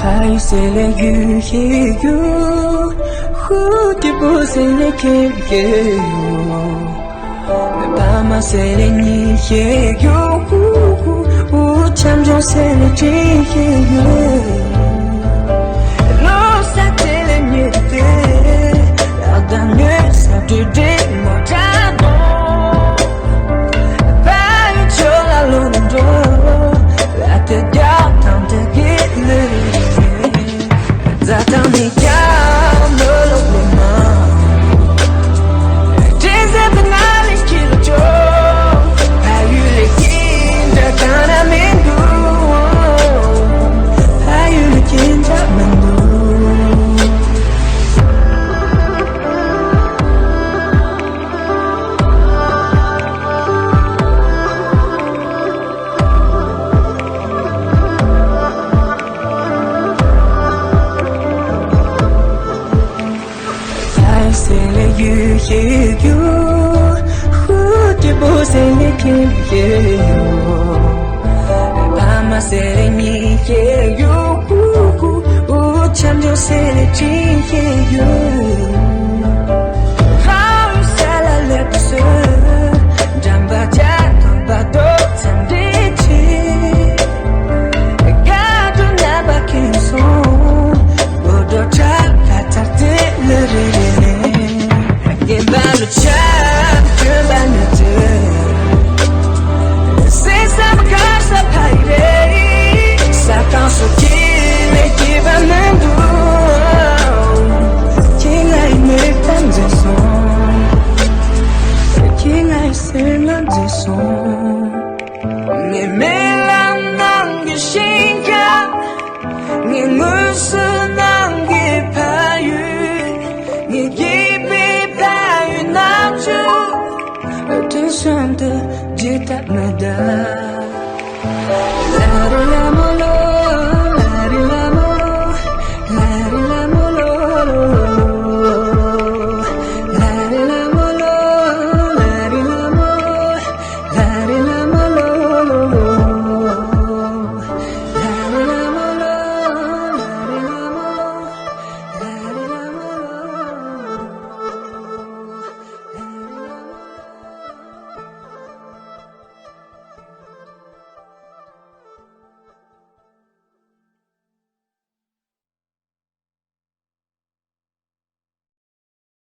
I say let you hear you. Who the boss and the kid Bama say let me hear you. Who champion say let you hear you. Lost that telling you today. I've done this today. More time. Buy your alone and door. Let the doubt come to get little. That I make down the love. Just at the night is kill a joke. How you looking? The kind I'm into. How you looking? That man you hear you. Who the boss and the king hear you. Bama say me hear you. Who champion say the king hear you. How you sell a letter. Jamba jack, but don't send it. God will never kill so. But the child that's a little. Give back the child, give back the day. Say some cars are paid. Satan so kill it, give a man do. King I make them the song. King I sing the song. Me melan nangi shinka. Me musu nangi payu. Me give attention de Dieu ta